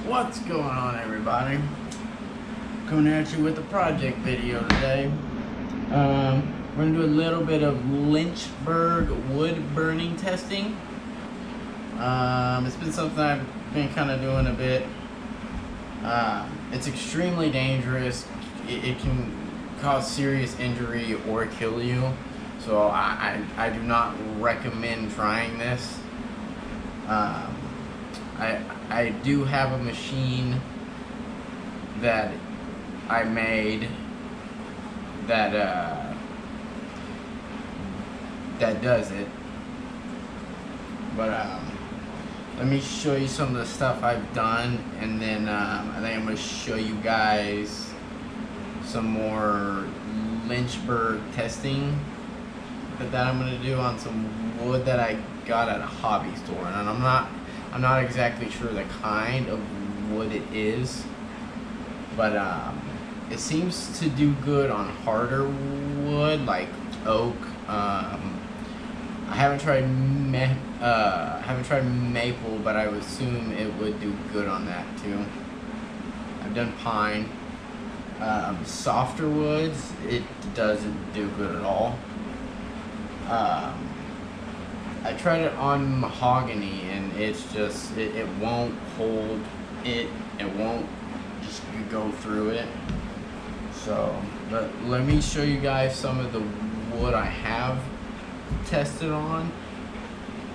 What's going on, everybody? Coming at you with a project video today. We're gonna do a little bit of Lichtenberg wood burning testing. It's been something I've been kind of doing a bit. It's extremely dangerous. It can cause serious injury or kill you. So I do not recommend trying this. I do have a machine that I made that does it, but let me show you some of the stuff I've done, and then I think I'm going to show you guys some more Lichtenberg testing that I'm going to do on some wood that I got at a hobby store. And I'm not exactly sure the kind of wood it is, but it seems to do good on harder wood like oak. I haven't tried maple, but I would assume it would do good on that too. I've done pine. Softer woods, it doesn't do good at all. I tried it on mahogany, and it's just it won't hold it won't just go through it. So but let me show you guys some of the wood I have tested on,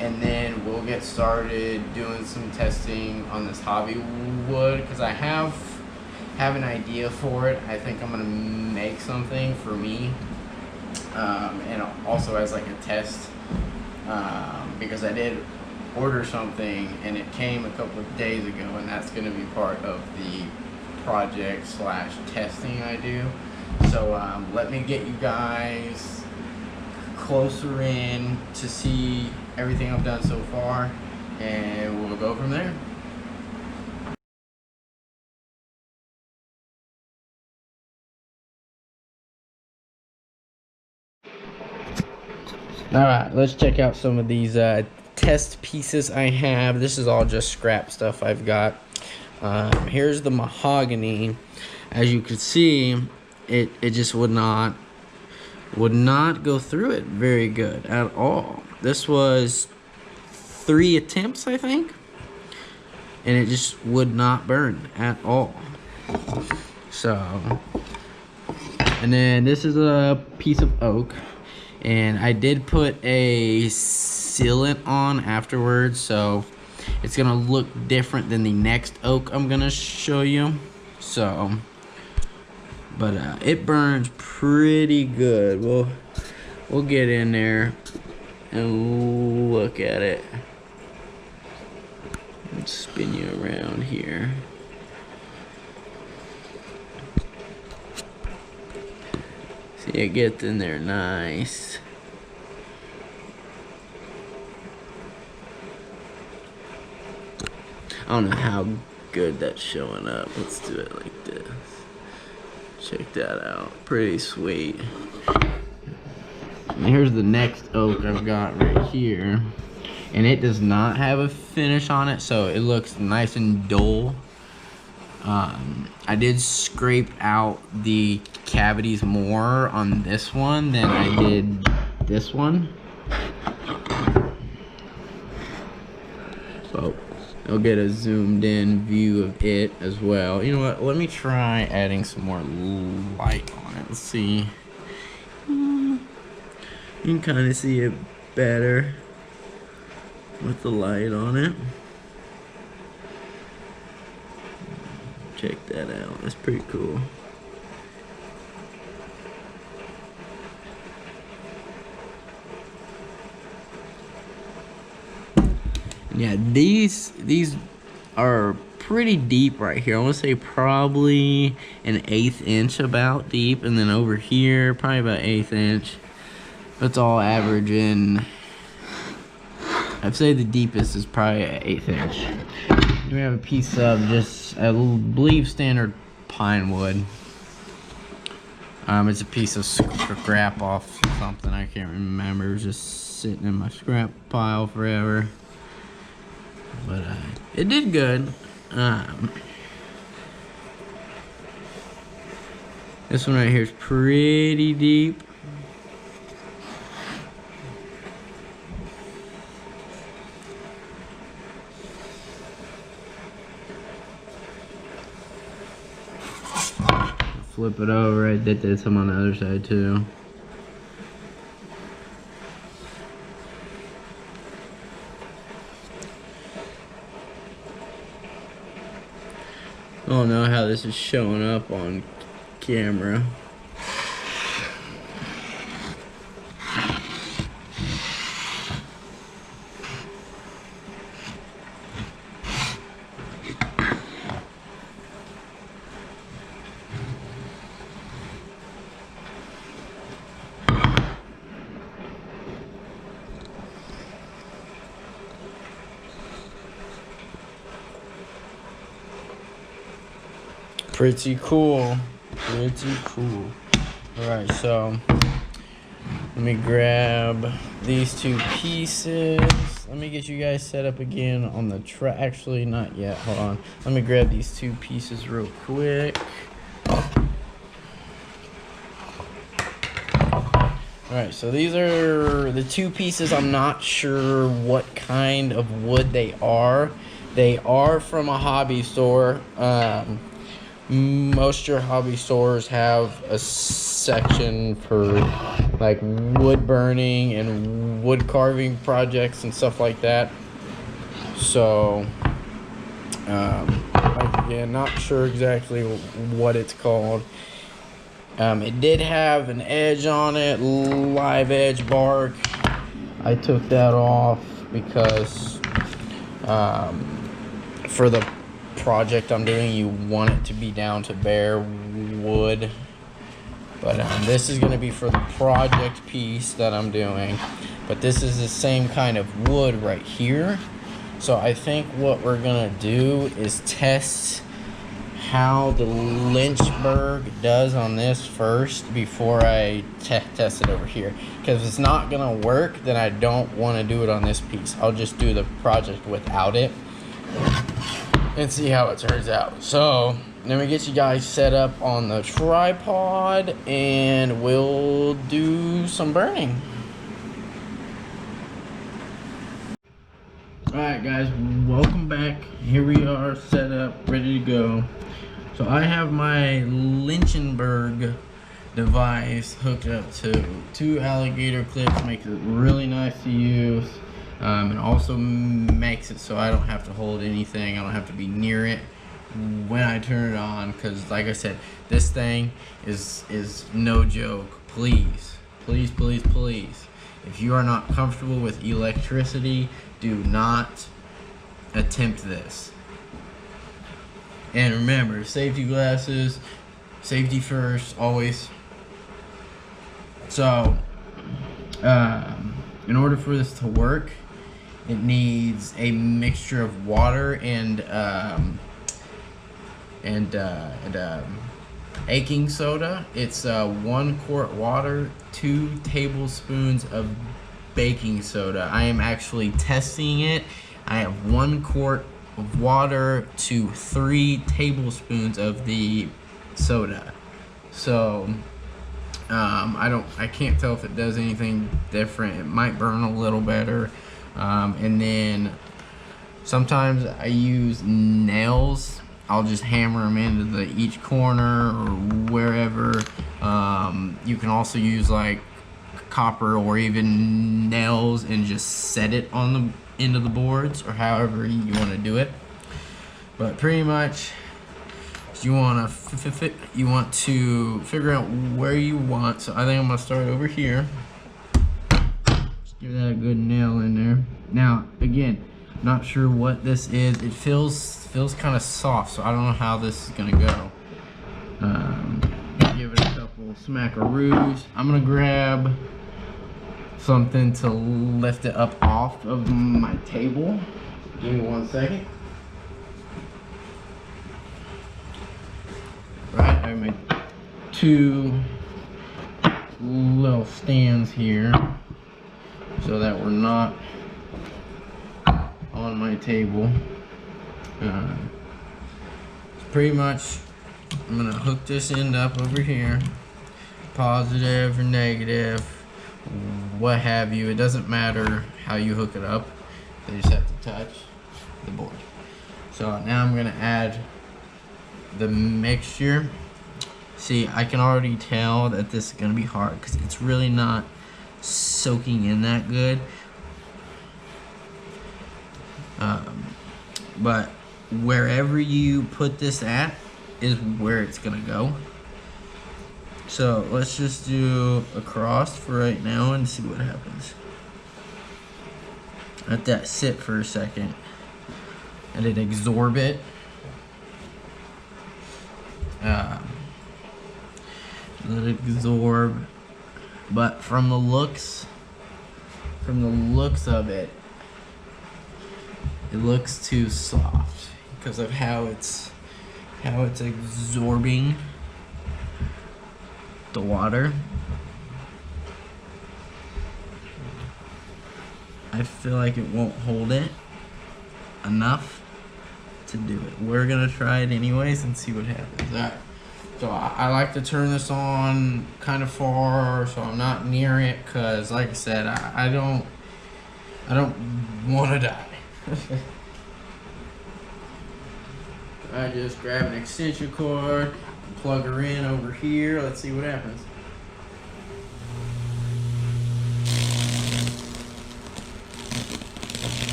and then we'll get started doing some testing on this hobby wood, because I have an idea for it. I think I'm gonna make something for me, and also as like a test, because I did order something and it came a couple of days ago, and that's going to be part of the project / testing I do. So let me get you guys closer in to see everything I've done so far, and we'll go from there. Alright, let's check out some of these test pieces I have. This is all just scrap stuff I've got. Here's the mahogany. As you can see, it just would not go through it very good at all. This was 3 attempts, I think, and it just would not burn at all. So, and then this is a piece of oak. And I did put a sealant on afterwards, so it's gonna look different than the next oak I'm gonna show you. So, but it burns pretty good. We'll get in there and look at it. Let's spin you around here. See, it gets in there nice. I don't know how good that's showing up. Let's do it like this. Check that out. Pretty sweet. And here's the next oak I've got right here. And it does not have a finish on it, so it looks nice and dull. I did scrape out the cavities more on this one than I did this one. So I'll get a zoomed in view of it as well. You know what, let me try adding some more light on it. Let's see. You can kind of see it better with the light on it. Check that out. That's pretty cool. Yeah, these are pretty deep right here. I want to say probably an 1/8 inch about deep, and then over here probably about 1/8 inch. That's all averaging. I'd say the deepest is probably an 1/8 inch. We have a piece of just, I believe, standard pine wood. It's a piece of scrap off something, I can't remember. It was just sitting in my scrap pile forever. But it did good. This one right here is pretty deep. Flip it over. I did some on the other side too. I don't know how this is showing up on camera. Pretty cool. Pretty cool. Alright, so let me grab these two pieces. Let me get you guys set up again on the track. Actually, not yet. Hold on. Let me grab these two pieces real quick. Alright, so these are the two pieces. I'm not sure what kind of wood they are. They are from a hobby store. Most of your hobby stores have a section for like wood burning and wood carving projects and stuff like that. So, again, not sure exactly what it's called. It did have an edge on it, live edge bark. I took that off because for the project I'm doing, you want it to be down to bare wood. But this is going to be for the project piece that I'm doing. But this is the same kind of wood right here. So I think what we're going to do is test how the Lichtenberg does on this first before I test it over here. Because if it's not going to work, then I don't want to do it on this piece. I'll just do the project without it and see how it turns out. So let me get you guys set up on the tripod and we'll do some burning. Alright guys, welcome back. Here we are set up, ready to go. So I have my Lichtenberg device hooked up to two alligator clips. Makes it really nice to use. And also makes it so I don't have to hold anything. I don't have to be near it when I turn it on, because like I said, this thing is no joke. Please, please, please, please, if you are not comfortable with electricity, do not attempt this. And remember, safety glasses, safety first, always. So in order for this to work, it needs a mixture of water and baking soda. It's 1 quart water, 2 tablespoons of baking soda. I am actually testing it. I have 1 quart of water to 3 tablespoons of the soda. So I can't tell if it does anything different. It might burn a little better. And then sometimes I use nails. I'll just hammer them into each corner or wherever. You can also use like copper or even nails and just set it on the end of the boards, or however you want to do it. But pretty much you want to figure out where you want. So I think I'm gonna start over here. Give that a good nail in there. Now, again, not sure what this is. It feels kind of soft, so I don't know how this is gonna go. Give it a couple smackaroos. I'm gonna grab something to lift it up off of my table. Give me 1 second. Right, I have my 2 little stands here, so that we're not on my table. pretty much, I'm gonna hook this end up over here, positive or negative, what have you. It doesn't matter how you hook it up. They just have to touch the board. So now I'm gonna add the mixture. See, I can already tell that this is gonna be hard because it's really not soaking in that good. But wherever you put this at is where it's gonna go. So let's just do across for right now and see what happens. Let that sit for a second and it absorb it. Let it absorb. But from the looks of it, it looks too soft because of how it's absorbing the water. I feel like it won't hold it enough to do it. We're gonna try it anyways and see what happens. All right. So I like to turn this on kind of far so I'm not near it, because like I said, I don't want to die. I just grab an extension cord, plug her in over here. Let's see what happens.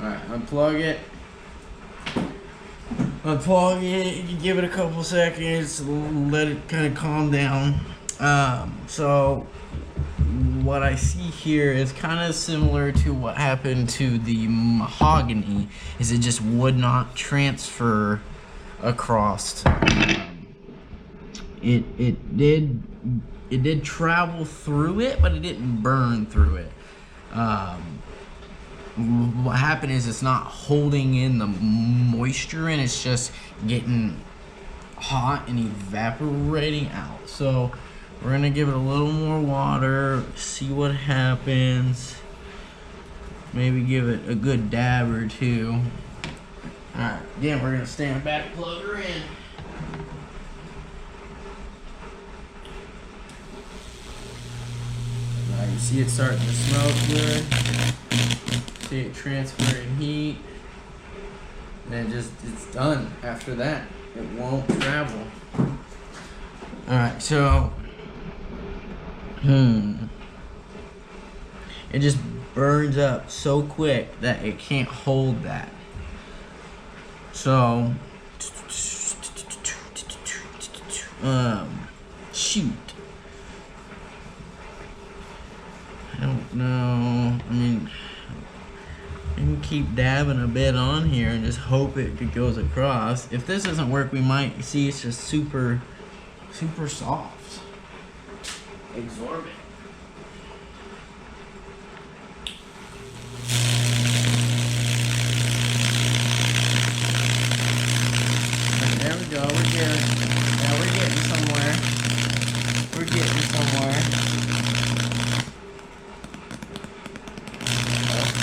Alright, unplug it. Unplug it, you give it a couple seconds, let it kind of calm down. So what I see here is kind of similar to what happened to the mahogany, is it just would not transfer across. It did travel through it, but it didn't burn through it. What happened is it's not holding in the moisture and it's just getting hot and evaporating out. So we're gonna give it a little more water, see what happens. Maybe give it a good dab or two. Alright, again, we're gonna stand back, plug her in. Alright, you see it starting to smoke good. See it transferring heat. And it's done after that. It won't travel. Alright, so it just burns up so quick that it can't hold that. So shoot. I don't know. I mean, you can keep dabbing a bit on here and just hope it goes across. If this doesn't work, we might see it's just super soft. Absorb it. There we go. We're getting somewhere. We're getting somewhere.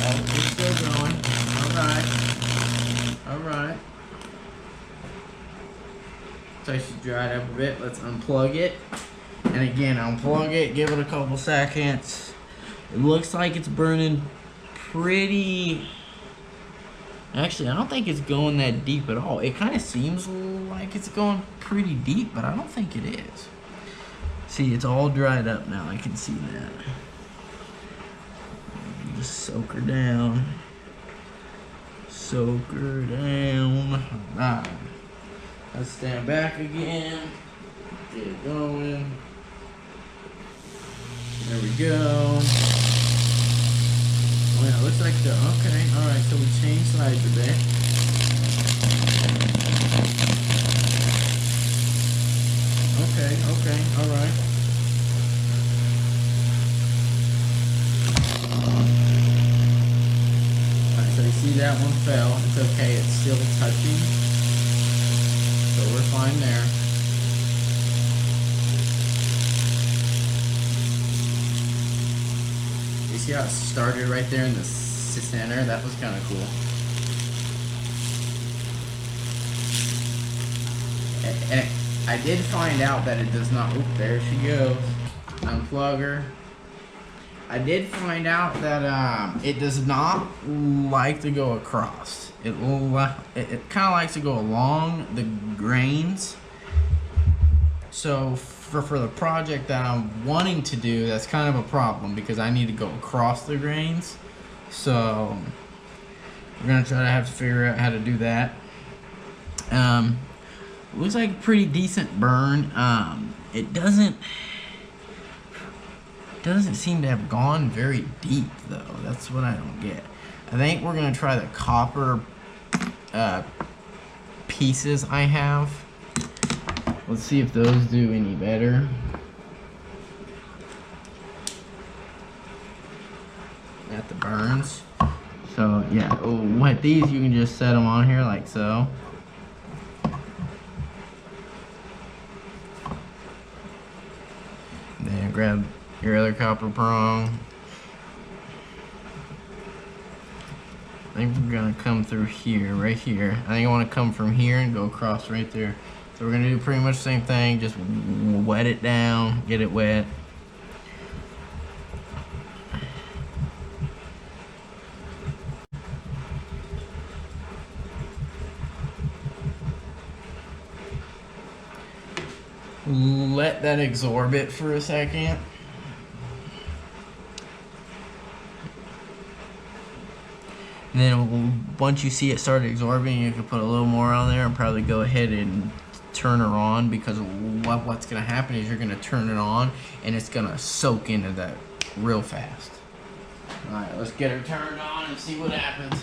Oh, it's still going. Alright. So I should dry it up a bit. Let's unplug it. And again, unplug it, give it a couple seconds. It looks like it's burning pretty... Actually, I don't think it's going that deep at all. It kind of seems like it's going pretty deep, but I don't think it is. See, it's all dried up now. I can see that. Just soak her down. Soak her down. Alright. Let's stand back again. Get it going. There we go. Oh yeah, it looks like the, okay, alright, so we changed sides a bit. Okay, alright. Alright, so you see that one fell. It's okay, it's still touching. So we're fine there. You see how it started right there in the center? That was kind of cool. And I did find out that it does not. Oop, there she goes. Unplug her. I did find out that it does not like to go across. It kind of likes to go along the grains. So for the project that I'm wanting to do, that's kind of a problem because I need to go across the grains. So we're gonna try to have to figure out how to do that. Looks like a pretty decent burn. It doesn't seem to have gone very deep though. That's what I don't get. I think we're gonna try the copper pieces I have. Let's see if those do any better. At the burns. So yeah, with these you can just set them on here like so. Then grab your other copper prong. I think we're gonna come through here, right here. I think I wanna come from here and go across right there. So we're gonna do pretty much the same thing, just wet it down, get it wet. Let that absorb it for a second. And then once you see it start absorbing, you can put a little more on there and probably go ahead and turn her on, because what's going to happen is you're going to turn it on and it's going to soak into that real fast. Alright, let's get her turned on and see what happens.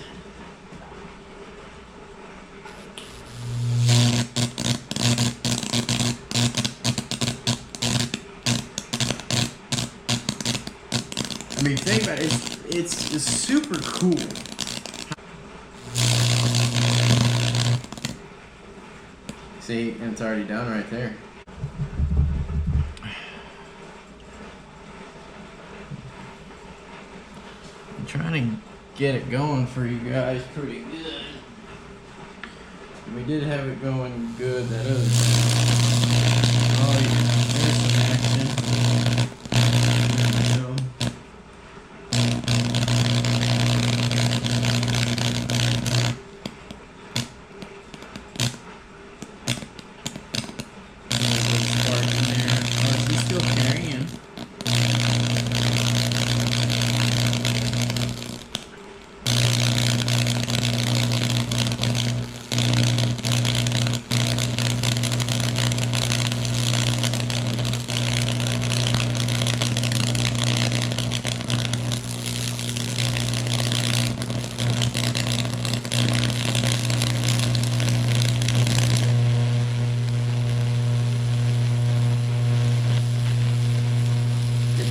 I mean, think about it, it's super cool. See, and it's already done right there. I'm trying to get it going for you guys pretty good. We did have it going good that other time. Oh yeah, there's some action. There we go.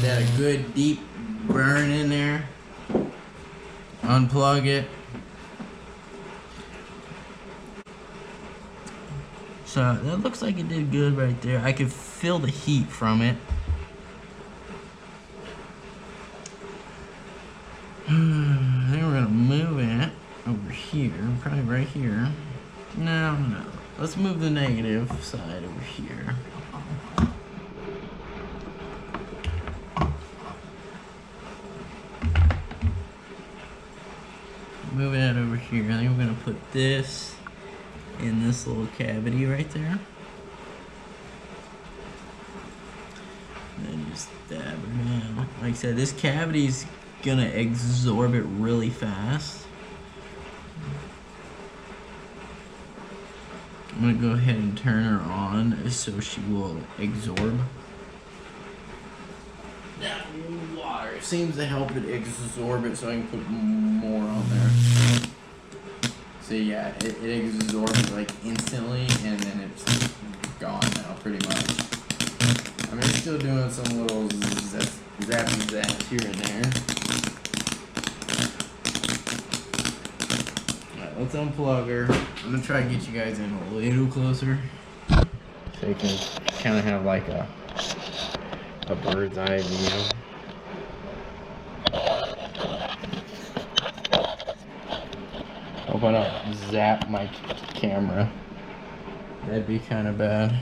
That a good deep burn in there. Unplug it. So that looks like it did good right there. I could feel the heat from it. I think we're gonna move it over here, probably right here. No. Let's move the negative side over here. Moving it over here. I think we're gonna put this in this little cavity right there. And then just dab it down. Like I said, this cavity's gonna absorb it really fast. I'm gonna go ahead and turn her on so she will absorb. That water seems to help it absorb it, so I can put more on there. See, yeah, it absorbs like instantly, and then it's gone now, pretty much. I mean, it's still doing some little zappy zaps here and there. Alright, let's unplug her. I'm gonna try to get you guys in a little closer, so you can kind of have like a bird's eye view. wanna zap my camera. That'd be kind of bad.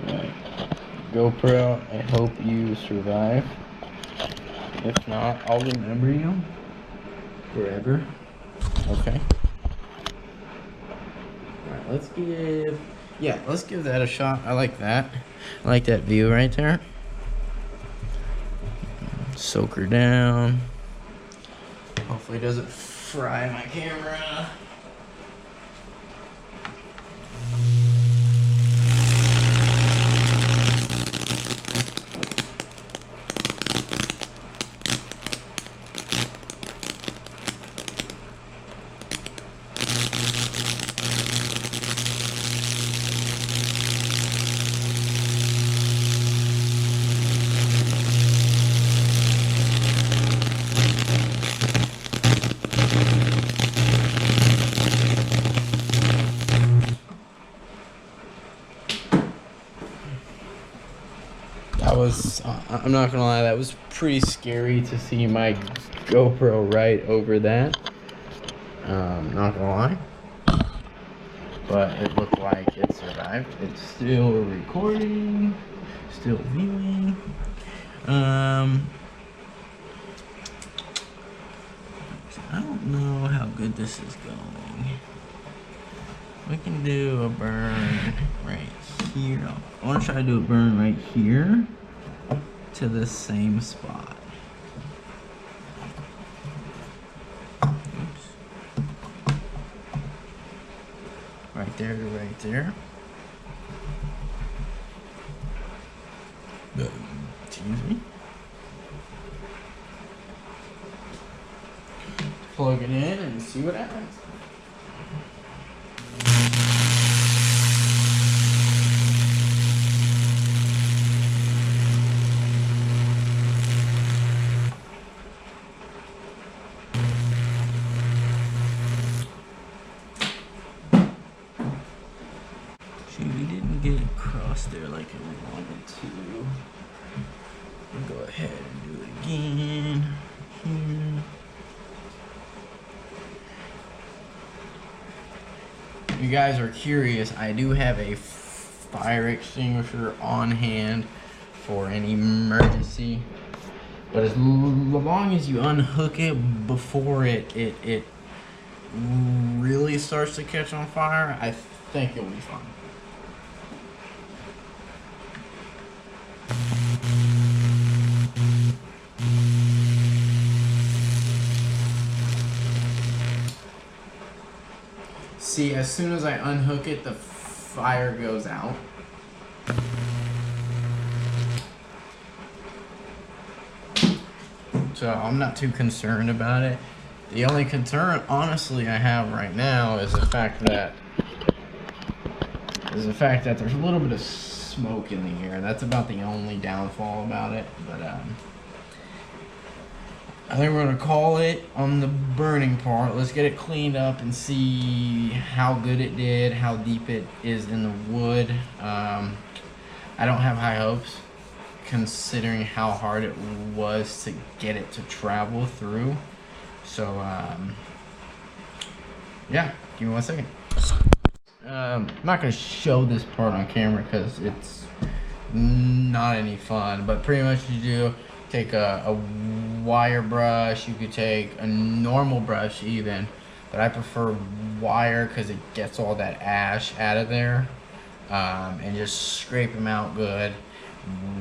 Right. GoPro, I hope you survive. If not, I'll remember you forever. Okay. Alright, let's give that a shot. I like that. I like that view right there. Soak her down. Hopefully it doesn't fry my camera. I'm not gonna lie, that was pretty scary to see my GoPro right over that. Not gonna lie. But it looked like it survived. It's still recording, still viewing. I don't know how good this is going. We can do a burn right here. I want to try to do a burn right here to the same spot. Oops. Right there to right there. Excuse me. Plug it in and see what happens. We didn't get across there like I wanted to. We'll go ahead and do it again. Here. If you guys are curious, I do have a fire extinguisher on hand for any emergency. But as long as you unhook it before it really starts to catch on fire, I think it'll be fine. See, as soon as I unhook it, the fire goes out. So I'm not too concerned about it. The only concern, honestly, I have right now is the fact that there's a little bit of smoke in the air. That's about the only downfall about it. But I think we're gonna call it on the burning part. Let's get it cleaned up and see how good it did, how deep it is in the wood. I don't have high hopes, considering how hard it was to get it to travel through. So yeah, give me 1 second. I'm not gonna show this part on camera because it's not any fun, but pretty much you do take a wire brush. You could take a normal brush even, but I prefer wire because it gets all that ash out of there, and just scrape them out good,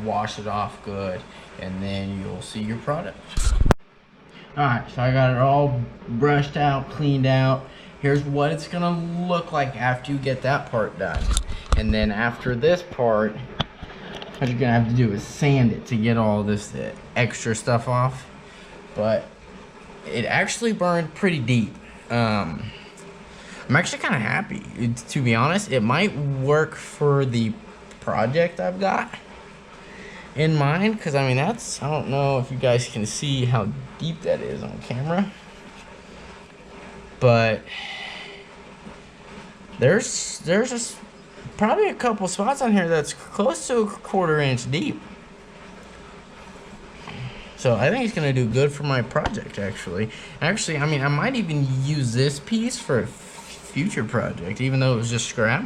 wash it off good, and then you'll see your product. Alright, so I got it all brushed out, cleaned out. Here's what it's gonna look like after you get that part done. And then after this part, what you're gonna have to do is sand it to get all this extra stuff off. But it actually burned pretty deep. I'm actually kind of happy, to be honest. It might work for the project I've got in mind, because I mean, I don't know if you guys can see how deep that is on camera, but there's just probably a couple spots on here that's close to a 1/4 inch deep. So I think it's gonna do good for my project, actually. Actually, I mean, I might even use this piece for a future project, even though it was just scrap.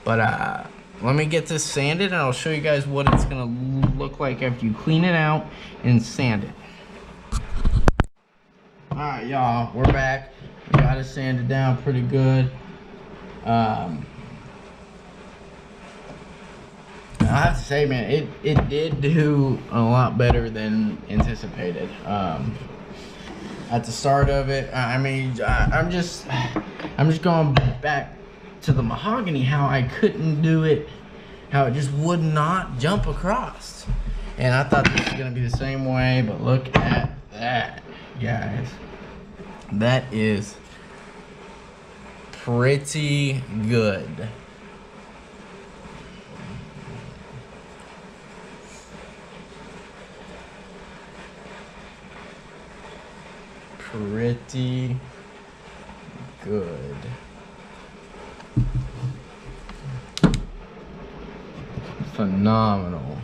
But let me get this sanded, and I'll show you guys what it's gonna look like after you clean it out and sand it. All right, y'all, we're back. We got it sanded down pretty good. I have to say, man, it did do a lot better than anticipated. At the start of it, I mean, I'm just going back to the mahogany, how I couldn't do it, how it just would not jump across. And I thought this was gonna be the same way, but look at that, guys. That is pretty good. Pretty good. Phenomenal.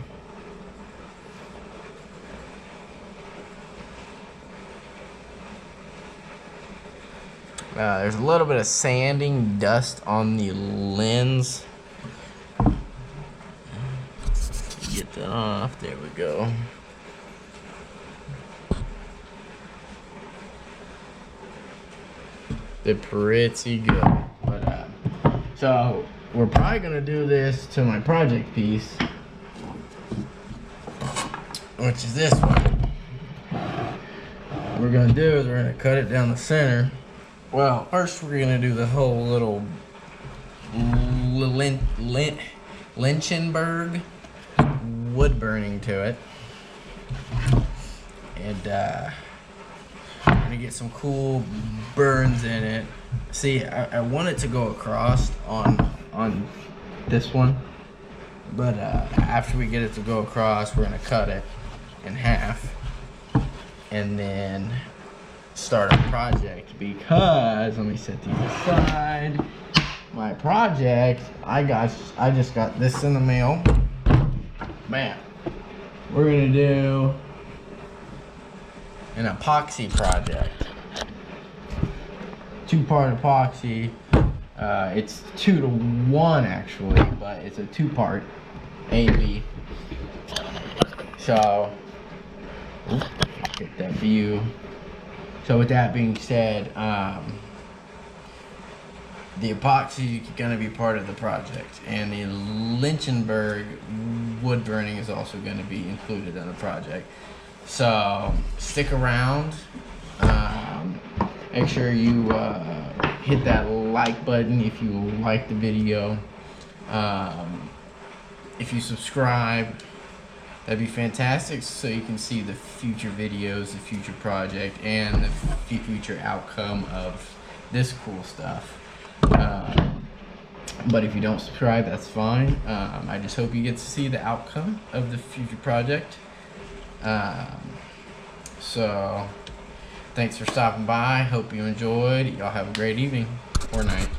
There's a little bit of sanding dust on the lens. Get that off. There we go. They're pretty good. But so we're probably gonna do this to my project piece, which is this one. What we're gonna do is we're gonna cut it down the center. Well, first we're gonna do the whole little Lichtenberg wood burning to it, and I'm gonna get some cool burns in it. See, I want it to go across on this one, but after we get it to go across, we're gonna cut it in half and then start a project, because let me set these aside. My project, I just got this in the mail. Man, we're gonna do an epoxy project. 2-part epoxy. It's 2-to-1 actually, but it's a 2-part A and B. So get that view. So with that being said, the epoxy is going to be part of the project, and the Lichtenberg wood burning is also going to be included in the project. So stick around. Make sure you hit that like button if you like the video. If you subscribe, that'd be fantastic, so you can see the future videos, the future project, and the future outcome of this cool stuff. But if you don't subscribe, that's fine. I just hope you get to see the outcome of the future project. So thanks for stopping by. Hope you enjoyed. Y'all have a great evening or night.